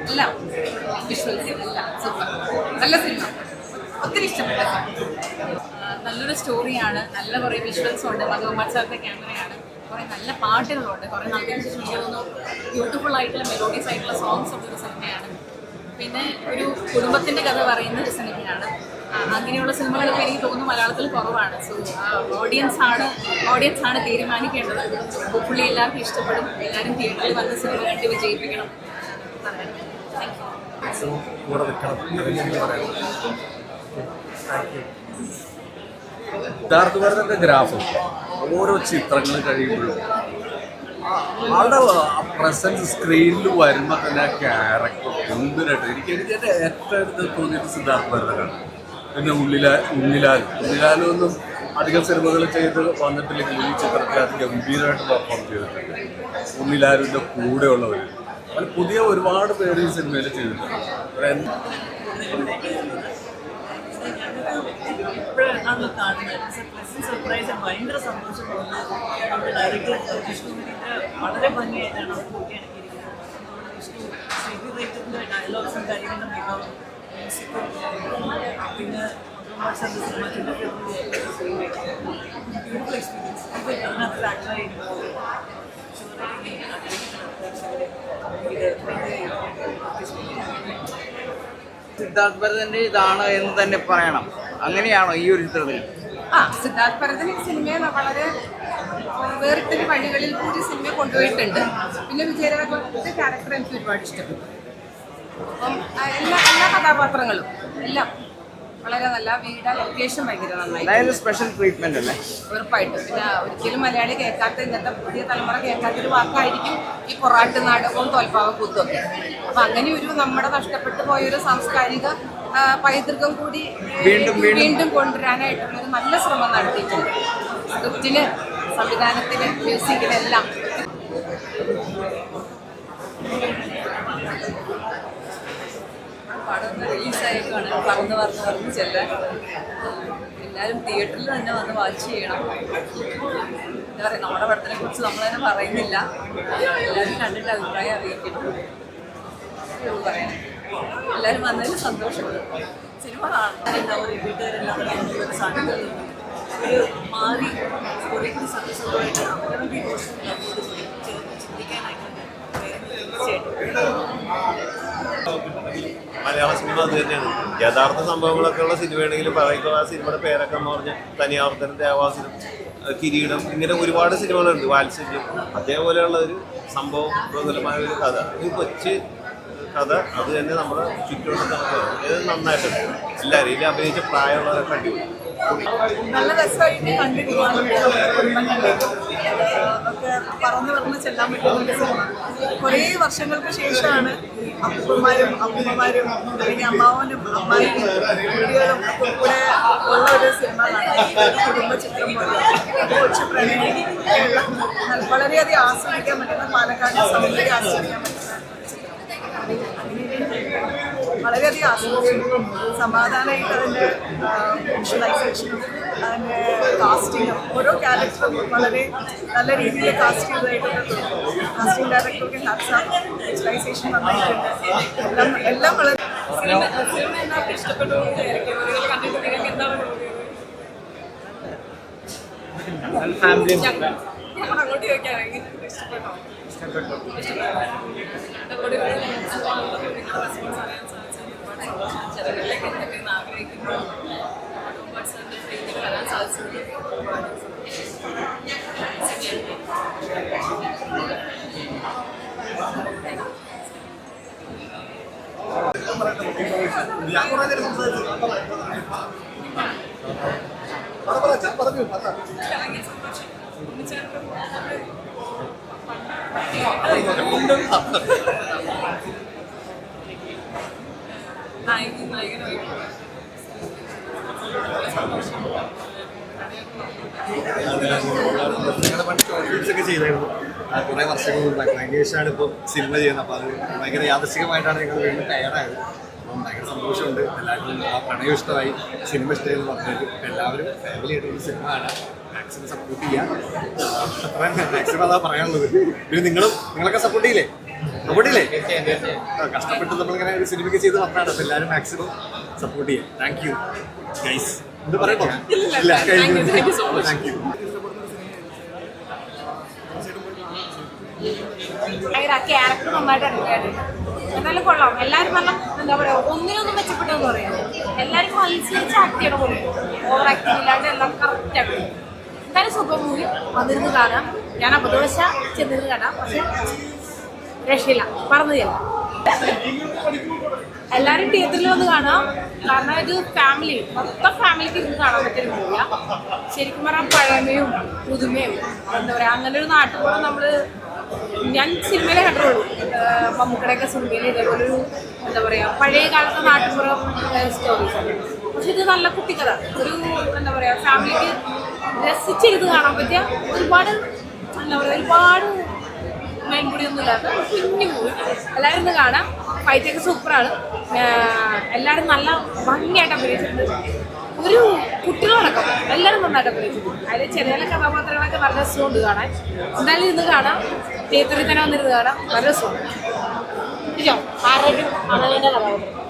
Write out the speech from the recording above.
എല്ലാം വിഷ്വൽസ് എല്ലാം സൂപ്പർ. നല്ല സിനിമ, ഒത്തിരി ഇഷ്ടപ്പെട്ട നല്ലൊരു സ്റ്റോറിയാണ്. നല്ല കുറേ വിഷ്വൽസും ഉണ്ട്. മധുകുമാർ സാറിൻ്റെ ക്യാമറയാണ്. കുറേ നല്ല പാട്ടുകളുണ്ട്. കുറേ നാളുകൾക്ക് ശേഷം എനിക്ക് തോന്നുന്നു ബ്യൂട്ടിഫുൾ ആയിട്ടുള്ള മെലോഡിയസ് ആയിട്ടുള്ള സോങ്സ് ഉള്ളൊരു സിനിമയാണ്. പിന്നെ ഒരു കുടുംബത്തിൻ്റെ കഥ പറയുന്ന ഒരു സിനിമയാണ്. അങ്ങനെയുള്ള സിനിമകളൊക്കെ എനിക്ക് തോന്നുന്നു മലയാളത്തിൽ കുറവാണ്. സോ ഓഡിയൻസ് ആണ് തീരുമാനിക്കേണ്ടത്. പുള്ളി എല്ലാവർക്കും ഇഷ്ടപ്പെടും. എല്ലാവരും തിയേറ്ററിൽ വന്ന് സിനിമ കണ്ട് വിജയിപ്പിക്കണം. സിദ്ധാർത്ഥ് ഗ്രാഫ് ഓരോ ചിത്രങ്ങൾ കഴിയുമ്പോഴും ആളുടെ പ്രസൻസ് സ്ക്രീനിൽ വരുമ്പോൾ തന്നെ ആ ക്യാരക്ടർ എന്തിനായിട്ട് എനിക്ക് ഏറ്റവും അടുത്ത് തോന്നിയിട്ട് സിദ്ധാർത്ഥ് ഭരതനാണ്. പിന്നെ ഉണ്ണിലാലൊന്നും അധികം സിനിമകൾ ചെയ്ത് വന്നിട്ടില്ലെങ്കിൽ ഈ ചിത്രത്തിൽ അത് ഗംഭീരമായിട്ട് പെർഫോം ചെയ്തിട്ടുണ്ട്. ഉണ്ണിലാലിൻ്റെ കൂടെയുള്ളവർ അത് പുതിയ ഒരുപാട് പേര് ഈ സിനിമയിൽ ചെയ്തിട്ടുണ്ട്. ഇപ്പോഴാണല്ലോ കാണുന്നത്. സർപ്രൈസ് ഭയങ്കര സന്തോഷം തോന്നുന്നത്. നമ്മുടെ ഡയറക്ടർ വിഷ്ണുവിൻ്റെ വളരെ ഭംഗിയായിട്ടാണ് കൂട്ടിയിണക്കിയിരിക്കുന്നത്. വിഷ്ണു ശ്രീജിത്തിന്റെ ഡയലോഗ്സും കാര്യങ്ങളും മികവും മ്യൂസിക്കും പിന്നെ സിനിമ ബ്യൂട്ടിഫുൾ എക്സ്പീരിയൻസ്. ഇത് അതിനകത്ത് ആക്ടറായി സിദ്ധാർത്ഥ് ഭരതന്റെ ഇതാണ് എന്ന് തന്നെ പറയണം. അങ്ങനെയാണോ ഈ ഒരു ചിത്രത്തിൽ? സിദ്ധാർത്ഥ് ഭരതൻ ഈ സിനിമയെ വളരെ വേറിട്ടൊരു വഴികളിൽ കൂടി സിനിമ കൊണ്ടുപോയിട്ടുണ്ട്. പിന്നെ വിജയരാഘവന്റെ ക്യാരക്ടർ എനിക്ക് ഒരുപാട് ഇഷ്ടപ്പെട്ടു. അപ്പം എല്ലാ കഥാപാത്രങ്ങളും എല്ലാം വളരെ നല്ല. വീട് ലൊക്കേഷൻ ഭയങ്കര നന്നായി. സ്പെഷ്യൽ ട്രീറ്റ്മെന്റ് അല്ലേ? ഉറപ്പായിട്ടും. പിന്നെ ഒരിക്കലും മലയാളി കേൾക്കാത്ത, ഇന്നത്തെ പുതിയ തലമുറ കേൾക്കാത്തൊരു വാക്കായിരിക്കും ഈ പൊറാട്ട് നാടകവും തോൽപ്പാവക്കൂത്തും ഒക്കെ. അപ്പം അങ്ങനെ ഒരു നമ്മുടെ നഷ്ടപ്പെട്ടു പോയൊരു സാംസ്കാരിക പൈതൃകം കൂടി വീണ്ടും കൊണ്ടുവരാനായിട്ടുള്ളൊരു നല്ല ശ്രമം നടത്തിയിട്ടുണ്ട്. സ്ക്രിപ്റ്റിന്, സംവിധാനത്തിന്, മ്യൂസിക്കിനെല്ലാം. പടം റിലീസായേക്കാണ്. പറന്ന് ചെല്ലാൻ എല്ലാവരും തിയേറ്ററിൽ തന്നെ വന്ന് വാച്ച് ചെയ്യണം. എന്താ പറയുക, നമ്മുടെ പടത്തിനെ കുറിച്ച് നമ്മൾ തന്നെ പറയുന്നില്ല. എല്ലാവരും കണ്ടിട്ട് അഭിപ്രായം അറിയിക്കണം. പറയാം എല്ലാവരും വന്നതിൽ സന്തോഷമുണ്ട്. സിനിമ കാണാൻ വീട്ടുകാരെല്ലാം ഒരു സാധ്യത ഒരു മാറി കുറേ കൂടി സന്തോഷമായിട്ട് അവരുടെ ചിന്തിക്കാനായിട്ട് മലയാള സിനിമ അത് തന്നെയാണ്. യഥാർത്ഥ സംഭവങ്ങളൊക്കെ ഉള്ള സിനിമയാണെങ്കിലും പറയുമ്പോൾ ആ സിനിമയുടെ പേരൊക്കെ എന്ന് പറഞ്ഞാൽ തനിയാവർത്തനം, ദേവാസുരം, കിരീടം, ഇങ്ങനെ ഒരുപാട് സിനിമകളുണ്ട്. വാത്സല്യം, അതേപോലെയുള്ള ഒരു സംഭവം, പ്രബലമായ ഒരു കഥ, ഒരു കൊച്ചു കഥ. അത് തന്നെ നമ്മുടെ ചുറ്റുവട്ടത്ത് ഇത് നന്നായിട്ടുണ്ട്. എല്ലാവരും ഇതിൽ അഭിനയിച്ച പ്രായമുള്ളവരൊക്കെ അടിപൊളി. നല്ല രസമായിട്ട് കണ്ടിരിക്കാനുണ്ട്. ഒക്കെ പറന്ന് പറന്ന് ചെല്ലാൻ പറ്റുന്ന സിനിമ. കുറേ വർഷങ്ങൾക്ക് ശേഷമാണ് അപ്പൂപ്പന്മാരും അമ്മൂമ്മമാരും അല്ലെങ്കിൽ അമ്മാവനും അമ്മായിയും കുട്ടികളും ഒക്കെ കൂടെ ഉള്ള ഒരു സിനിമ കാണാൻ. കുടുംബ ചിത്രം പോലെ കൊച്ചു പ്രണയം വളരെയധികം ആസ്വദിക്കാൻ പറ്റുന്ന, പാലക്കാടിന്റെ സൗന്ദര്യം ആസ്വദിക്കാൻ പറ്റുന്ന വളരെയധികം ആസ്വദിച്ചു. സമാധാനമായിട്ട് അതിൻ്റെ വിഷ്വലൈസേഷനും അതിൻ്റെ കാസ്റ്റിങ്ങും ഓരോ ക്യാരക്ടറും വളരെ നല്ല രീതിയിൽ കാസ്റ്റ് ചെയ്തതായിട്ടുണ്ട്. കാസ്റ്റിംഗ് ഡയറക്ടർക്ക് വിഷ്വലൈസേഷൻ നന്നായിട്ടുണ്ട്. എല്ലാം വളരെ ഇഷ്ടപ്പെട്ടു. അങ്ങോട്ട് ചോദിക്കാനെങ്കിൽ ഇഷ്ടപ്പെട്ടോ? ജനങ്ങളിലേക്ക് എത്തണമെന്ന് ആഗ്രഹിക്കുന്നു. വരാൻ സാധിച്ചത് ഒക്കെ ചെയ്തായിരുന്നു കുറേ വർഷങ്ങൾ മുമ്പ്. അതിന് ശേഷമാണ് ഇപ്പോൾ സിനിമ ചെയ്യുന്നത്. അപ്പോൾ അത് ഭയങ്കര യാദൃശ്ചികമായിട്ടാണ് ഞങ്ങൾ വീണ്ടും തയ്യാറായത്. അപ്പം ഭയങ്കര സന്തോഷം. സന്തോഷമുണ്ട്. എല്ലാവർക്കും ആ പ്രണയം ഇഷ്ടമായി, സിനിമ ഇഷ്ടമായെന്ന് പറഞ്ഞിട്ട് എല്ലാവരും ഫാമിലി ആയിട്ട് ഒരു സിനിമ കാണാൻ മാക്സിമം സപ്പോർട്ട് ചെയ്യാം. അത്ര മാക്സിമം അതാ പറയാനുള്ളത്. പിന്നെ നിങ്ങളൊക്കെ സപ്പോർട്ട് ചെയ്യില്ലേ? കഷ്ടപ്പെട്ട് നമ്മളിങ്ങനെ ഒരു സിനിമയ്ക്ക് ചെയ്ത് വന്നാണ്. അപ്പോൾ എല്ലാവരും മാക്സിമം സപ്പോർട്ട് ചെയ്യാം. Thank you guys. എന്ത് പറയണോ? ഇല്ല, താങ്ക് യു. ക്യാരക്ടർ നന്നായിട്ട് അറിയാറുണ്ട്. എന്നാലും കൊള്ളാം. എല്ലാവരും നല്ല എന്താ പറയുക, ഒന്നിനൊന്നും മെച്ചപ്പെട്ടതെന്ന് പറയാം. എല്ലാവരും മത്സരിച്ച് ആക്ട് ചെയ്യണ പോലെ, ഓവർ ആക്ടിങ് ഇല്ലാണ്ട് എല്ലാം കറക്റ്റ് ആക്കും. എന്തായാലും സൂപ്പർ മൂവി. വന്നിരുന്ന് കാണാം. ഞാൻ അബദ്ധവശ ചെന്നിരുന്ന് കാണാം, പക്ഷെ രക്ഷയില്ല, പറഞ്ഞു തരാം. എല്ലാവരും തിയേറ്ററിൽ വന്ന് കാണാം. കാരണം ഇത് ഫാമിലി, മൊത്തം ഫാമിലിക്ക് ഇരുന്ന് കാണാൻ പറ്റുന്ന മൂവിയാണ്. ശരിക്കും പറഞ്ഞാൽ പഴമയും പുതുമയും എന്താ പറയുക, അങ്ങനെ ഒരു നാട്ടുപുറം ഞാൻ സിനിമയിലെ കണ്ടുള്ളൂ. മമ്മൂക്കടയൊക്കെ സിനിമയിൽ ഇതേപോലൊരു എന്താ പറയുക പഴയ കാലത്തെ നാട്ടുപുറം സ്റ്റോറീസ്. പക്ഷെ ഇത് നല്ല കുട്ടിക്കഥ, ഒരു എന്താ പറയുക ഫാമിലിക്ക് രസിച്ചിരുന്ന് കാണാൻ പറ്റിയ ഒരുപാട് എന്താ പറയുക ഒരുപാട് മേൻകുടിയൊന്നും ഇല്ലാത്ത കുഞ്ഞു മൂവി. എല്ലാവരും ഇന്ന് കാണാം. ഫൈറ്റൊക്കെ സൂപ്പറാണ്. എല്ലാവരും നല്ല ഭംഗിയായിട്ട് അഭിനയിച്ചിട്ടുണ്ട്. ഒരു കുട്ടികളടക്കം എല്ലാവരും നന്നായിട്ട് അഭിനയിച്ചിട്ടുണ്ട്. അതിൽ ചില കഥാപാത്രങ്ങളൊക്കെ നല്ല രസമുണ്ട് കാണാൻ. എന്തായാലും ഇന്ന് കാണാം. തിയേറ്ററിൽ തന്നെ വന്നിരുന്ന് കാണാം. നല്ല രസമുണ്ട്. ആരോഗ്യം കഥാപാത്രം